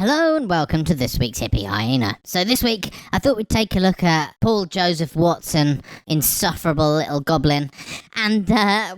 Hello and welcome to this week's Hippie Hyena. So this week, I thought we'd take a look at Paul Joseph Watson, insufferable little goblin, and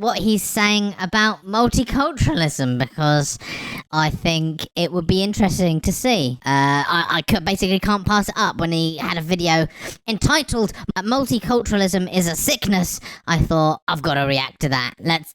what he's saying about multiculturalism, because I think it would be interesting to see. I basically can't pass it up. When he had a video entitled "Multiculturalism is a Sickness," I thought, I've got to react to that. Let's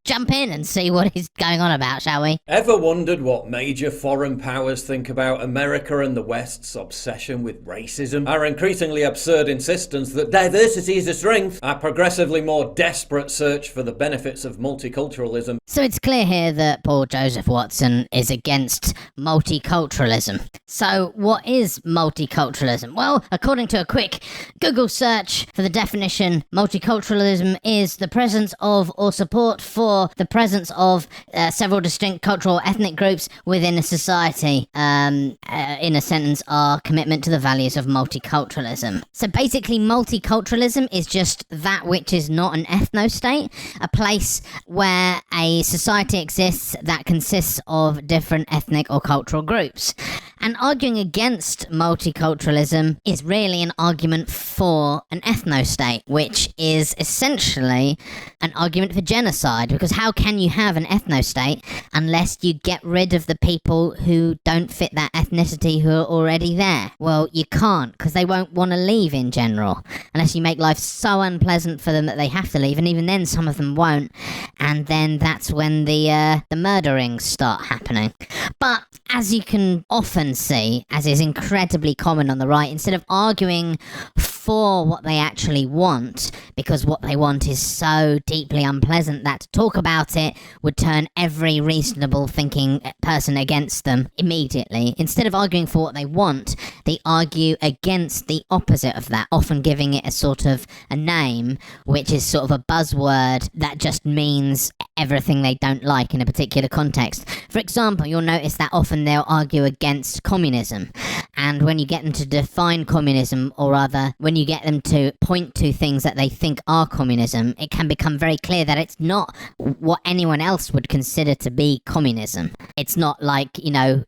jump in and see what he's going on about, shall we? Ever wondered what major foreign powers think about America and the West's obsession with racism? Our increasingly absurd insistence that diversity is a strength? Our progressively more desperate search for the benefits of multiculturalism? So it's clear here that Paul Joseph Watson is against multiculturalism. So what is multiculturalism? Well, according to a quick Google search for the definition, multiculturalism is the presence of or support for the presence of several distinct cultural or ethnic groups within a society. In a sentence, our commitment to the values of multiculturalism. So basically, multiculturalism is just that which is not an ethno-state, a place where a society exists that consists of different ethnic or cultural groups. And arguing against multiculturalism is really an argument for an ethno-state, which is essentially an argument for genocide, because how can you have an ethno-state unless you get rid of the people who don't fit that ethnicity who are already there? Well, you can't, because they won't want to leave in general, unless you make life so unpleasant for them that they have to leave, and even then some of them won't, and then that's when the murderings start happening. But as you can often see, as is incredibly common on the right, instead of arguing for what they actually want, because what they want is so deeply unpleasant that to talk about it would turn every reasonable thinking person against them immediately. Instead of arguing for what they want, they argue against the opposite of that, often giving it a sort of a name, which is sort of a buzzword that just means everything they don't like in a particular context. For example, you'll notice that often they'll argue against communism. And when you get them to define communism, or rather, when you get them to point to things that they think are communism, it can become very clear that it's not what anyone else would consider to be communism. It's not like,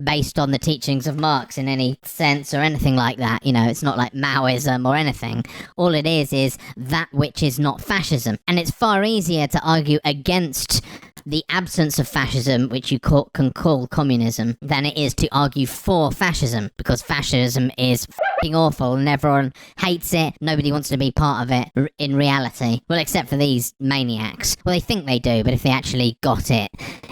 based on the teachings of Marx in any sense or anything like that. It's not like Maoism or anything. All it is that which is not fascism. And it's far easier to argue against the absence of fascism, which you can call communism, than it is to argue for fascism, because fascism is f***ing awful and everyone hates it. Nobody wants to be part of it in reality. Well, except for these maniacs. Well, they think they do, but if they actually got it,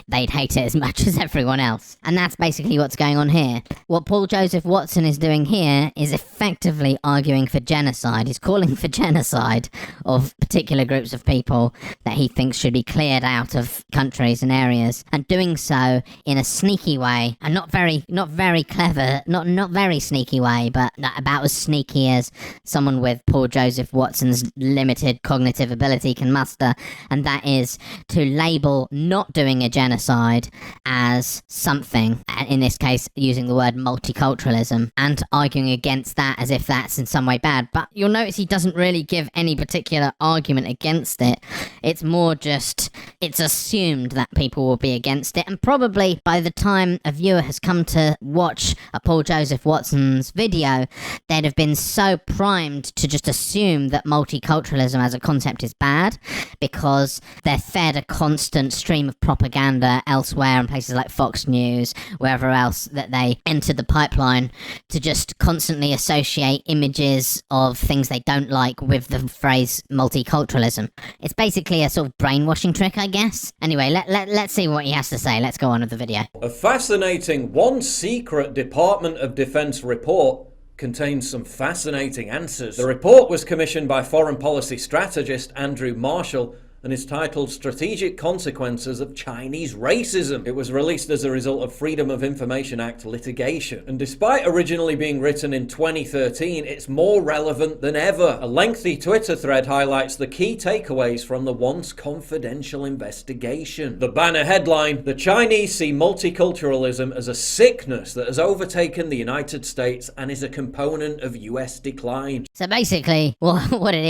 they'd hate it as much as everyone else. And that's basically what's going on here. What Paul Joseph Watson is doing here is effectively arguing for genocide. He's calling for genocide of particular groups of people that he thinks should be cleared out of countries and areas, and doing so in a sneaky way, and not very clever, not very sneaky way, but about as sneaky as someone with Paul Joseph Watson's limited cognitive ability can muster, and that is to label not doing a genocide as something, in this case using the word multiculturalism, and arguing against that as if that's in some way bad. But you'll notice he doesn't really give any particular argument against it. It's more just, it's assumed that people will be against it, and probably by the time a viewer has come to watch a Paul Joseph Watson's video, they'd have been so primed to just assume that multiculturalism as a concept is bad, because they're fed a constant stream of propaganda elsewhere in places like Fox News, wherever else that they entered the pipeline, to just constantly associate images of things they don't like with the phrase multiculturalism. It's basically a sort of brainwashing trick, I guess. Anyway, let's see what he has to say. Let's go on with the video. A fascinating one secret Department of Defense report contains some fascinating answers. The report was commissioned by foreign policy strategist Andrew Marshall and is titled Strategic Consequences of Chinese Racism. It was released as a result of Freedom of Information Act litigation. And despite originally being written in 2013, it's more relevant than ever. A lengthy Twitter thread highlights the key takeaways from the once confidential investigation. The banner headline: the Chinese see multiculturalism as a sickness that has overtaken the United States and is a component of US decline. So basically, what it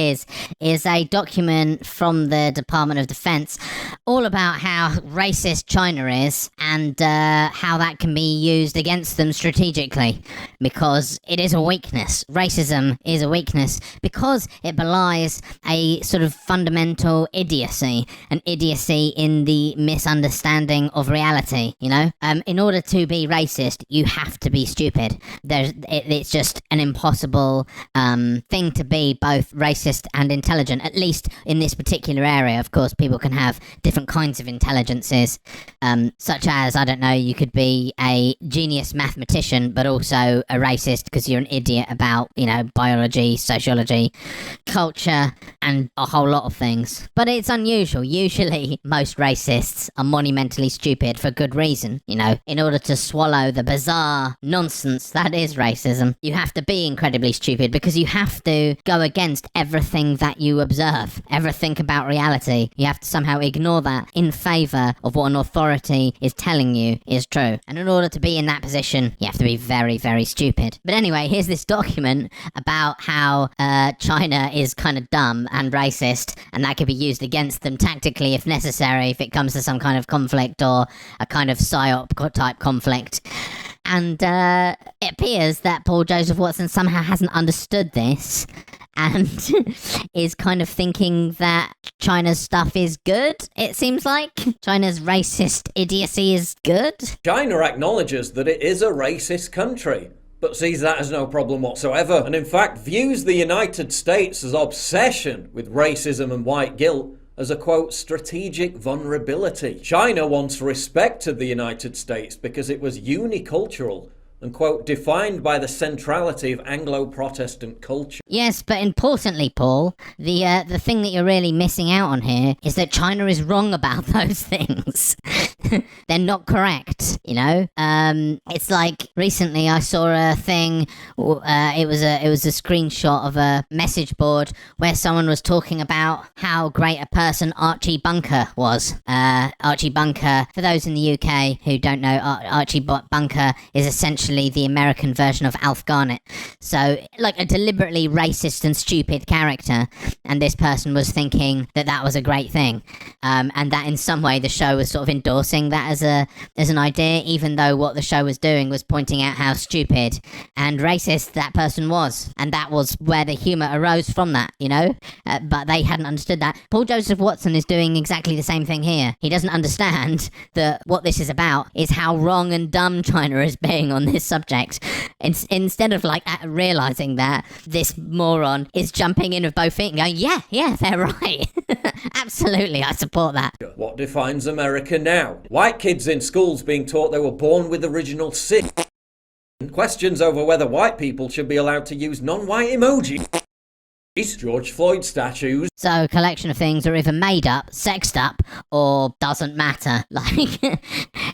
is a document from the Department of Defense, all about how racist China is and how that can be used against them strategically, because it is a weakness. Racism is a weakness because it belies a sort of fundamental idiocy, an idiocy in the misunderstanding of reality, you know? In order to be racist, you have to be stupid. It's just an impossible thing to be both racist and intelligent, at least in this particular area. Of course, people can have different kinds of intelligences, such as, I don't know, you could be a genius mathematician, but also a racist because you're an idiot about, you know, biology, sociology, culture, and a whole lot of things. But it's unusual. Usually, most racists are monumentally stupid for good reason, you know. In order to swallow the bizarre nonsense that is racism, you have to be incredibly stupid, because you have to go against everything that you observe, everything about reality. You have to somehow ignore that in favour of what an authority is telling you is true. And in order to be in that position, you have to be very, very stupid. But anyway, here's this document about how China is kind of dumb and racist, and that could be used against them tactically if necessary, if it comes to some kind of conflict or a kind of psyop type conflict. And it appears that Paul Joseph Watson somehow hasn't understood this and is kind of thinking that China's stuff is good, it seems like. China's racist idiocy is good. China acknowledges that it is a racist country, but sees that as no problem whatsoever, and in fact views the United States' obsession with racism and white guilt as a, quote, strategic vulnerability. China once respected the United States because it was unicultural and, quote, defined by the centrality of Anglo-Protestant culture. Yes, but importantly, Paul, the thing that you're really missing out on here is that China is wrong about those things. They're not correct, you know? It's like recently I saw a thing, it was a screenshot of a message board where someone was talking about how great a person Archie Bunker was. Archie Bunker, for those in the UK who don't know, Archie Bunker is essentially the American version of Alf Garnett. So, like a deliberately racist and stupid character, and this person was thinking that that was a great thing, and that in some way the show was sort of endorsing that as an idea, even though what the show was doing was pointing out how stupid and racist that person was, and that was where the humour arose from that, you know? But they hadn't understood that. Paul Joseph Watson is doing exactly the same thing here. He doesn't understand that what this is about is how wrong and dumb China is being on this subject. Instead of like realising that, this moron is jumping in with both feet and going, yeah, they're right. Absolutely, I support that. What defines America now? White kids in schools being taught they were born with original sin. Questions over whether white people should be allowed to use non-white emojis. George Floyd statues. So, a collection of things are either made up, sexed up, or doesn't matter. Like,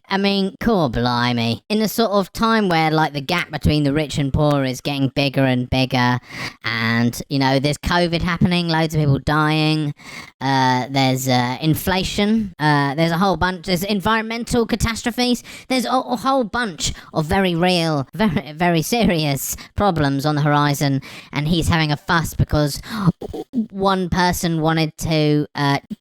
I mean, cool, blimey. In a sort of time where, like, the gap between the rich and poor is getting bigger and bigger, and, you know, there's COVID happening, loads of people dying, there's inflation, there's a whole bunch, there's environmental catastrophes, there's a whole bunch of very real, very, very serious problems on the horizon, and he's having a fuss because one person wanted to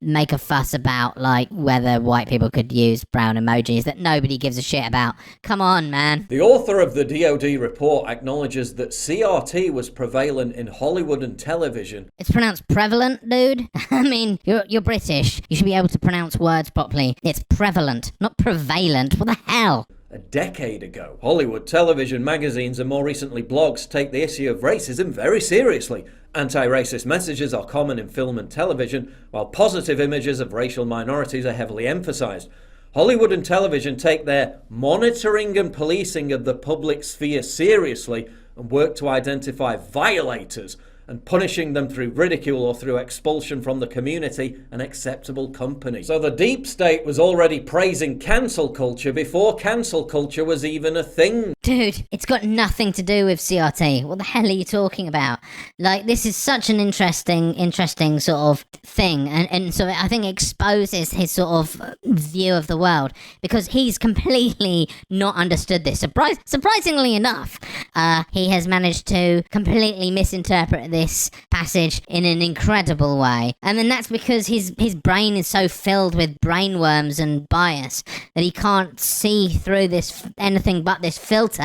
make a fuss about, like, whether white people could use brown emojis that nobody gives a shit about. Come on, man. The author of the DoD report acknowledges that CRT was prevalent in Hollywood and television. It's pronounced prevalent, dude. I mean, you're British. You should be able to pronounce words properly. It's prevalent, not prevalent. What the hell? A decade ago. Hollywood, television, magazines, and more recently blogs take the issue of racism very seriously. Anti-racist messages are common in film and television, while positive images of racial minorities are heavily emphasized. Hollywood and television take their monitoring and policing of the public sphere seriously and work to identify violators and punishing them through ridicule or through expulsion from the community and acceptable company. So the deep state was already praising cancel culture before cancel culture was even a thing. Dude, it's got nothing to do with CRT. What the hell are you talking about? Like, this is such an interesting sort of thing, and so I think it exposes his sort of view of the world, because he's completely not understood this. Surprisingly enough, he has managed to completely misinterpret this passage in an incredible way, and then that's because his brain is so filled with brainworms and bias that he can't see through this anything but this filter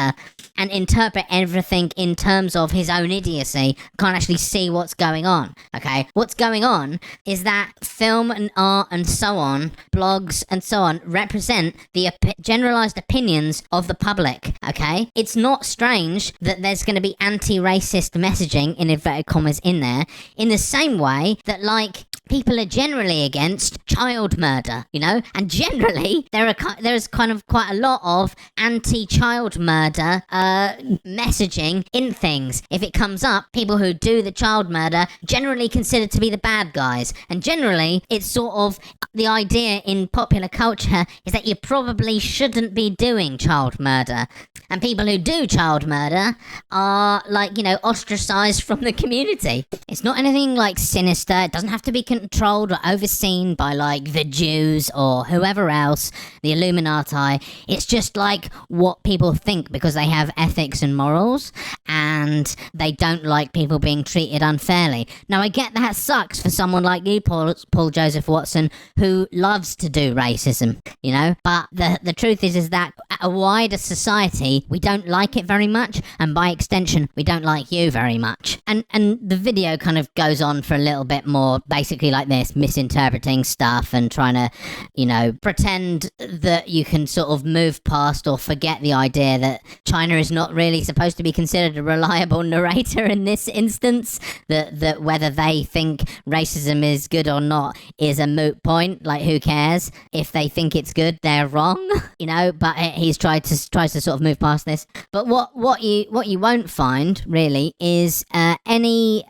and interpret everything in terms of his own idiocy. Can't actually see what's going on. Okay, what's going on is that film and art and so on, blogs and so on, represent the generalized opinions of the public. Okay, it's not strange that there's going to be anti-racist messaging in inverted commas in there, in the same way that, like, people are generally against child murder, you know, and generally there's kind of quite a lot of anti-child murder messaging in things. If it comes up, people who do the child murder generally considered to be the bad guys, and generally it's sort of the idea in popular culture is that you probably shouldn't be doing child murder, and people who do child murder are, like, you know, ostracized from the community. It's not anything like sinister. It doesn't have to be controlled or overseen by, like, the Jews or whoever else, the Illuminati. It's just like what people think because they have ethics and morals, and they don't like people being treated unfairly. Now, I get that sucks for someone like you, Paul Joseph Watson, who loves to do racism, you know, but the truth is that a wider society, we don't like it very much, and by extension, we don't like you very much. And the video kind of goes on for a little bit more, basically like this, misinterpreting stuff and trying to, you know, pretend that you can sort of move past or forget the idea that China is not really supposed to be considered a reliable narrator in this instance, that whether they think racism is good or not is a moot point. Like, who cares? If they think it's good, they're wrong, you know. But he's tries to sort of move past this. But what you won't find really is any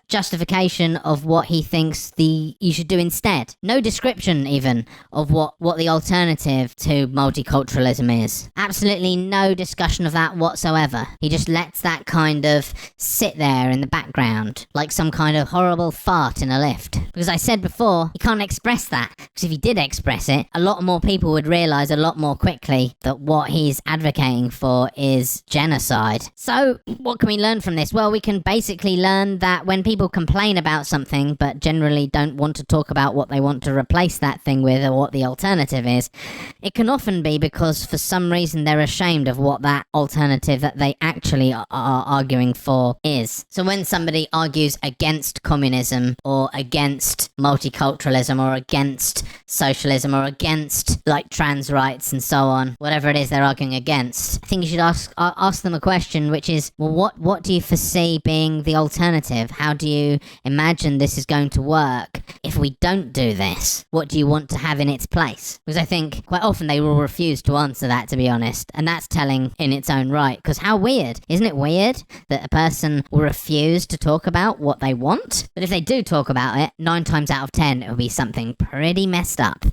justification of what he thinks you should do instead. No description even of what the alternative to multiculturalism is. Absolutely no discussion of that whatsoever. He just lets that kind of sit there in the background like some kind of horrible fart in a lift. Because I said before, he can't express that. Because if he did express it, a lot more people would realise a lot more quickly that what he's advocating for is genocide. So, what can we learn from this? Well, we can basically learn that when people complain about something but generally don't want to talk about what they want to replace that thing with or what the alternative is, it can often be because for some reason they're ashamed of what that alternative that they actually are arguing for is. So when somebody argues against communism or against multiculturalism or against socialism or against, like, trans rights and so on, whatever it is they're arguing against, I think you should ask them a question, which is, well, what do you foresee being the alternative? How do you imagine this is going to work if we don't do this? What do you want to have in its place? Because I think quite often they will refuse to answer that, to be honest, and that's telling in its own right. Because how weird, isn't it weird that a person will refuse to talk about what they want? But if they do talk about it, 9 times out of 10 it will be something pretty messed up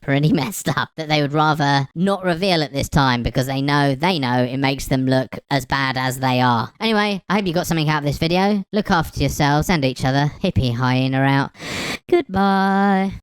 that they would rather not reveal at this time, because they know it makes them look as bad as they are. Anyway, I hope you got something out of this video. Look after yourselves and each other. Hippie hyena out. Goodbye.